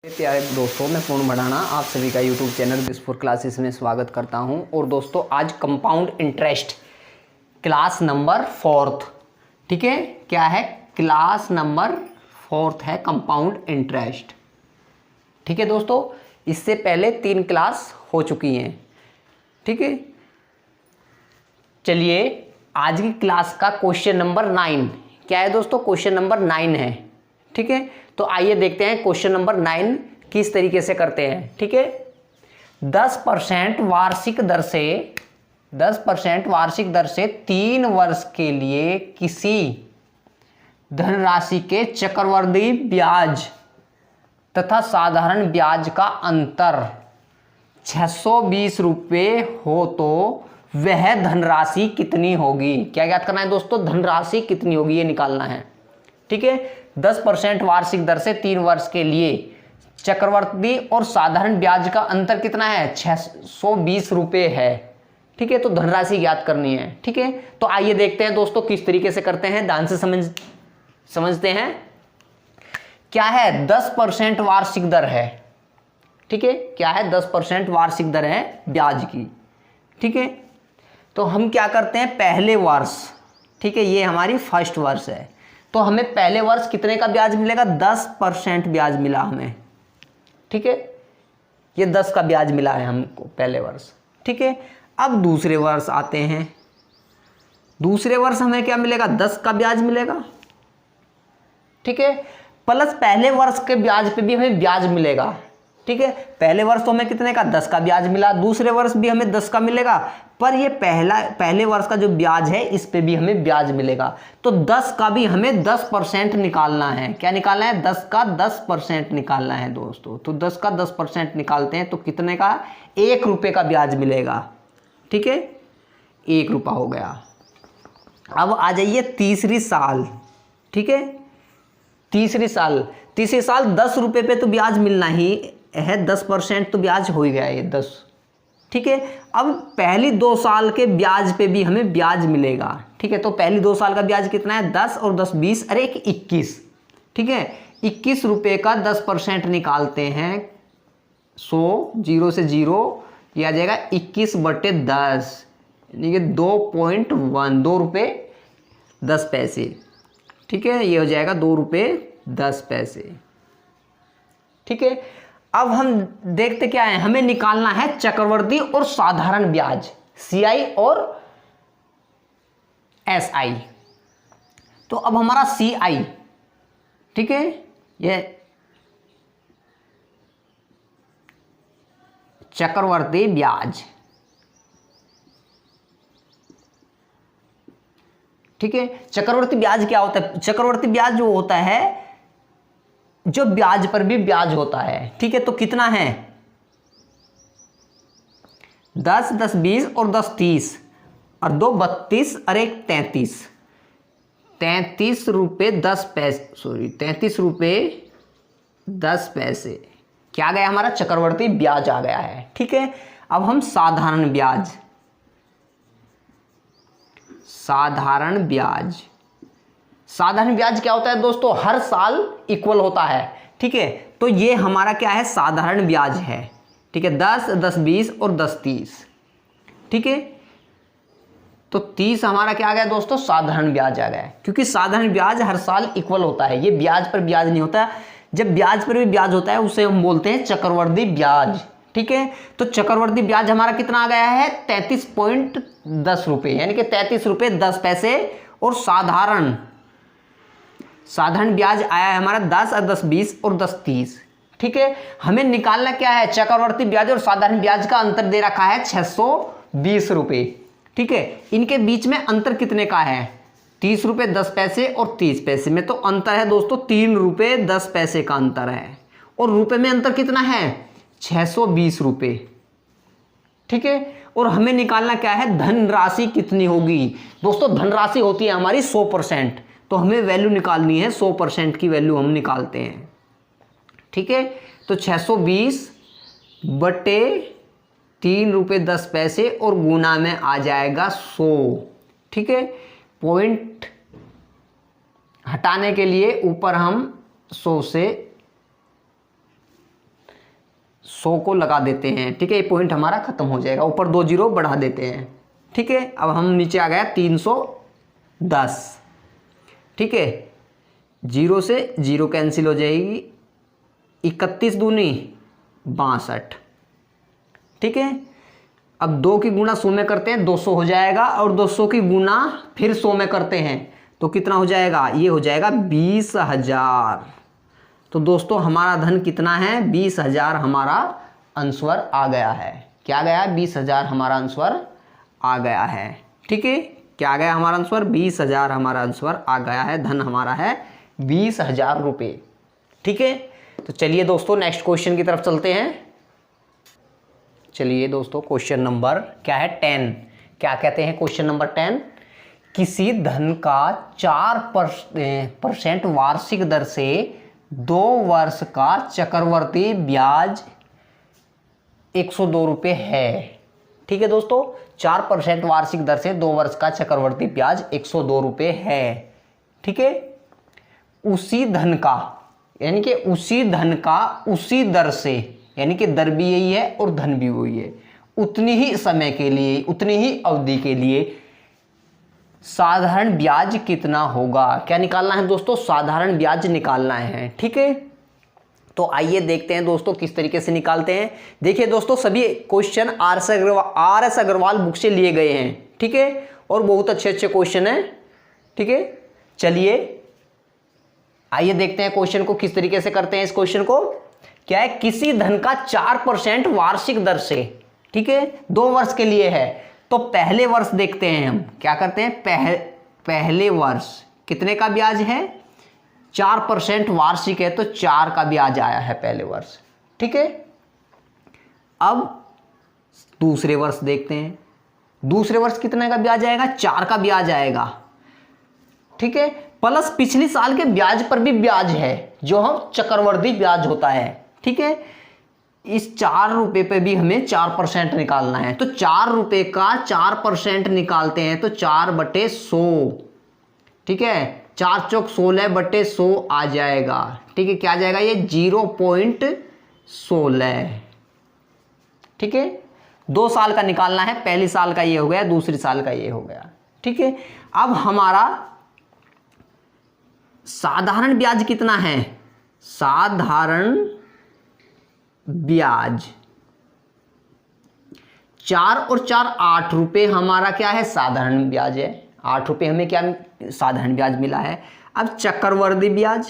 प्यारे दोस्तों, मैं पूर्ण भड़ाना आप सभी का यूट्यूब चैनल बिस फॉर क्लासेस में स्वागत करता हूं। और दोस्तों, आज कंपाउंड इंटरेस्ट क्लास नंबर 4, ठीक है, क्या है, क्लास नंबर 4 है कंपाउंड इंटरेस्ट। ठीक है दोस्तों, इससे पहले 3 क्लास हो चुकी हैं। ठीक है, चलिए आज की क्लास का क्वेश्चन नंबर 9 क्या है दोस्तों, क्वेश्चन नंबर 9 है। ठीक है, तो आइए देखते हैं क्वेश्चन नंबर 9 किस तरीके से करते हैं। ठीक है, 10% वार्षिक दर से 3 वर्ष के लिए किसी धनराशि के चक्रवृद्धि ब्याज तथा साधारण ब्याज का अंतर 620 रुपये हो तो वह धनराशि कितनी होगी। क्या ज्ञात करना है दोस्तों, धनराशि कितनी होगी ये निकालना है। ठीक है, 10% वार्षिक दर से 3 वर्ष के लिए चक्रवृद्धि और साधारण ब्याज का अंतर कितना है, 620 रुपये है। ठीक है, तो धनराशि ज्ञात करनी है। ठीक है, तो आइए देखते हैं दोस्तों किस तरीके से करते हैं, ध्यान से समझते हैं। क्या है, 10% वार्षिक दर है। ठीक है, क्या है, 10% वार्षिक दर है ब्याज की। ठीक है, तो हम क्या करते हैं, पहले वर्ष, ठीक है, ये हमारी फर्स्ट वर्ष है, तो हमें पहले वर्ष कितने का ब्याज मिलेगा, 10% ब्याज मिला हमें। ठीक है, ये 10 का ब्याज मिला है हमको पहले वर्ष। ठीक है, अब दूसरे वर्ष आते हैं, दूसरे वर्ष हमें क्या मिलेगा, 10 का ब्याज मिलेगा। ठीक है, प्लस पहले वर्ष के ब्याज पे भी हमें ब्याज मिलेगा। ठीक है, पहले वर्ष तो हमें कितने का, 10 का ब्याज मिला, दूसरे वर्ष भी हमें 10 का मिलेगा, पर ये पहले वर्ष का जो ब्याज है इस पे भी हमें ब्याज मिलेगा। तो 10 का भी हमें 10% निकालना है। क्या निकालना है, 10 का 10% निकालना है दोस्तों। तो 10 का 10% निकालते हैं तो कितने का, 1 रुपये का ब्याज मिलेगा। ठीक है, 1 रुपया हो गया। अब आ जाइए तीसरी साल। ठीक है, तीसरी साल 10 रुपये पे तो ब्याज मिलना ही है, 10% तो ब्याज हो ही गया ये 10। ठीक है, अब पहली 2 साल के ब्याज पे भी हमें ब्याज मिलेगा। ठीक है, तो पहली 2 साल का ब्याज कितना है, 10 और 10 20, अरे 21। ठीक है, 21 रुपये का 10% निकालते हैं, 100 0 से 0 ये आ जाएगा 21/10, यानी कि 2 रुपये 10 पैसे। ठीक है, ये हो जाएगा 2 रुपये 10 पैसे। ठीक है, अब हम देखते क्या है, हमें निकालना है चक्रवृद्धि और साधारण ब्याज, CI और SI। तो अब हमारा CI, ठीक है, ये चक्रवृद्धि ब्याज। ठीक है, चक्रवृद्धि ब्याज क्या होता है, चक्रवृद्धि ब्याज जो होता है, जो ब्याज पर भी ब्याज होता है। ठीक है, तो कितना है, 10 10 20 और 10 30 और 2 32 और 1 33 रुपये 10 पैसे, सॉरी 33 रुपये 10 पैसे क्या गया, हमारा चक्रवृद्धि ब्याज आ गया है। ठीक है, अब हम साधारण ब्याज साधारण ब्याज क्या होता है दोस्तों, हर साल इक्वल होता है। ठीक है, तो ये हमारा क्या है, साधारण ब्याज है। ठीक है, 10 10 20 और 10 30। ठीक है, तो 30 हमारा क्या आ गया दोस्तों, साधारण ब्याज आ गया है, क्योंकि साधारण ब्याज हर साल इक्वल होता है, ये ब्याज पर ब्याज नहीं होता। जब ब्याज पर भी ब्याज होता है उसे हम बोलते हैं चक्रवृद्धि ब्याज। ठीक है, तो चक्रवृद्धि ब्याज हमारा कितना आ गया है, 33.10 रुपये, यानी कि 33 रुपये 10 पैसे। और साधारण ब्याज आया है हमारा 10 और 10 20 और 10 30। ठीक है, हमें निकालना क्या है, चक्रवृद्धि ब्याज और साधारण ब्याज का अंतर दे रखा है 620 रुपये। ठीक है, इनके बीच में अंतर कितने का है, 30 रुपये 10 पैसे और 30 पैसे में तो अंतर है दोस्तों 3 रुपये 10 पैसे का अंतर है। और रुपये में अंतर कितना है, 620 रुपये। ठीक है, और हमें निकालना क्या है, धनराशि कितनी होगी दोस्तों, धनराशि होती है हमारी 100%, तो हमें वैल्यू निकालनी है, 100% की वैल्यू हम निकालते हैं। ठीक है, तो 620/3 रुपये 10 पैसे और गुना में आ जाएगा 100। ठीक है, पॉइंट हटाने के लिए ऊपर हम 100 से 100 को लगा देते हैं, ठीक है, ये पॉइंट हमारा खत्म हो जाएगा, ऊपर 2 जीरो बढ़ा देते हैं, ठीक है। अब हम नीचे आ गया 310, ठीक है, 0 से 0 कैंसिल हो जाएगी, 31 दूनी 62, ठीक है। अब 2 की गुणा 100 में करते हैं 200 हो जाएगा, और 200 की गुणा फिर 100 में करते हैं तो कितना हो जाएगा, ये हो जाएगा 20,000। तो दोस्तों हमारा धन कितना है, 20,000 हमारा आंसर आ गया है। क्या गया, 20,000 हमारा आंसर आ गया है, ठीक है। क्या गया हमारा आंसर, 20,000 हमारा आंसर आ गया है। धन हमारा है 20,000 रुपये, ठीक है। तो चलिए दोस्तों नेक्स्ट क्वेश्चन की तरफ चलते हैं। चलिए दोस्तों क्वेश्चन नंबर क्या है, 10। क्या कहते हैं क्वेश्चन नंबर 10, किसी धन का 4% वार्षिक दर से 2 वर्ष का चक्रवर्ती ब्याज 102 रुपये है, ठीक है दोस्तों। 4% वार्षिक दर से 2 वर्ष का चक्रवर्ती ब्याज 102 रुपये है, ठीक है। उसी धन का, यानी कि उसी धन का उसी दर से, यानी कि दर भी यही है और धन भी वही है, उतनी ही समय के लिए, उतनी ही अवधि के लिए साधारण ब्याज कितना होगा। क्या निकालना है दोस्तों, साधारण ब्याज निकालना है, ठीक है। तो आइए देखते हैं दोस्तों किस तरीके से निकालते हैं। देखिए दोस्तों सभी क्वेश्चन RS अग्रवाल बुक से लिए गए हैं, ठीक है, और बहुत अच्छे अच्छे क्वेश्चन हैं, ठीक है। चलिए आइए देखते हैं क्वेश्चन को किस तरीके से करते हैं। इस क्वेश्चन को क्या है, किसी धन का 4% वार्षिक दर से, ठीक है, 2 वर्ष के लिए है। तो पहले वर्ष देखते हैं हम, क्या करते हैं, पहले वर्ष कितने का ब्याज है, 4% वार्षिक है तो 4 का ब्याज आया है पहले वर्ष, ठीक है। अब दूसरे वर्ष देखते हैं, दूसरे वर्ष कितने का ब्याज आएगा, 4 का ब्याज आएगा, ठीक है, प्लस पिछले साल के ब्याज पर भी ब्याज है जो हम चक्रवर्ती ब्याज होता है, ठीक है। इस 4 रुपये पे भी हमें 4% निकालना है, तो 4 रुपये का 4% निकालते हैं तो 4/100, ठीक है, 4 चौक 16/100 आ जाएगा, ठीक है। क्या आ जाएगा, ये 0.16, ठीक है। 2 साल का निकालना है, पहले साल का ये हो गया, दूसरे साल का ये हो गया, ठीक है। अब हमारा साधारण ब्याज कितना है, साधारण ब्याज 4 और 4 8 रुपये हमारा क्या है, साधारण ब्याज है। 8 रुपये हमें क्या साधारण ब्याज मिला है। अब चक्रवर्ती ब्याज,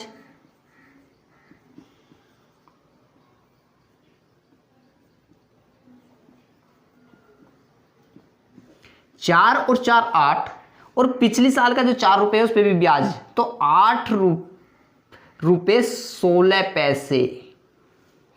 चार और 4 8, और पिछली साल का जो 4 रुपये है उस पर भी ब्याज, तो 8 रुपये 16 पैसे,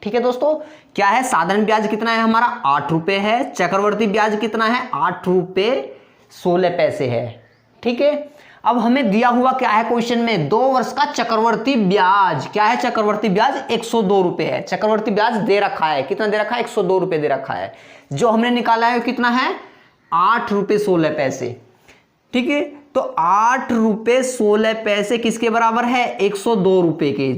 ठीक है दोस्तों। क्या है, साधारण ब्याज कितना है हमारा, 8 रुपये है, चक्रवर्ती ब्याज कितना है, 8 रुपये 16 पैसे है, ठीक है। अब हमें दिया हुआ क्या है क्वेश्चन में, 2 वर्ष का चक्रवर्ती ब्याज, क्या है, चक्रवर्ती ब्याज 102 रुपये है। चक्रवर्ती ब्याज दे रखा है, कितना दे रखा है, 102 रुपये दे रखा है। जो हमने निकाला है कितना है, 8 रुपये 16 पैसे, ठीक है। तो 8 रुपये 16 पैसे किसके बराबर है, 102 रुपये के,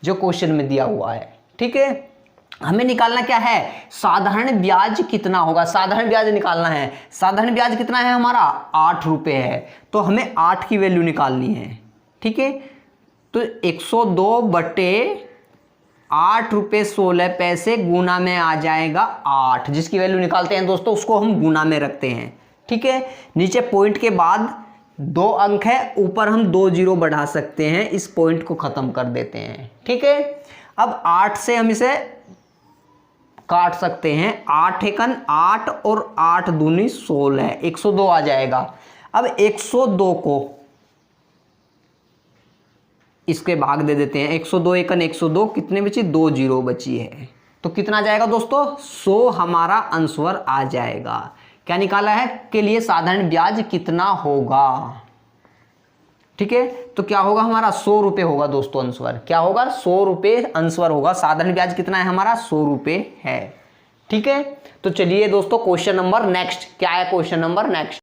जो क्वेश्चन में दिया हुआ है, ठीक है। हमें निकालना क्या है, साधारण ब्याज कितना होगा, साधारण ब्याज निकालना है। साधारण ब्याज कितना है हमारा, 8 रुपये है, तो हमें 8 की वैल्यू निकालनी है, ठीक है। तो 102/8 रुपये 16 पैसे गुना में आ जाएगा 8, जिसकी वैल्यू निकालते हैं दोस्तों उसको हम गुना में रखते हैं, ठीक है। नीचे पॉइंट के बाद 2 अंक है, ऊपर हम 2 जीरो बढ़ा सकते हैं, इस पॉइंट को खत्म कर देते हैं, ठीक है। अब 8 से हम इसे काट सकते हैं, 8 एकन 8 और 8 दूनी 16, 102 आ जाएगा। अब 102 को इसके भाग दे देते हैं, 102 एकन 102, कितने बची, 2 जीरो बची है, तो कितना जाएगा दोस्तों, 100 हमारा आंसर आ जाएगा। क्या निकाला है के लिए साधारण ब्याज कितना होगा, ठीक है। तो क्या होगा हमारा, 100 रुपये होगा दोस्तों आंसर, क्या होगा, 100 रुपये आंसर होगा। साधारण ब्याज कितना है हमारा, 100 रुपये है, ठीक है। तो चलिए दोस्तों क्वेश्चन नंबर नेक्स्ट, क्या है क्वेश्चन नंबर नेक्स्ट।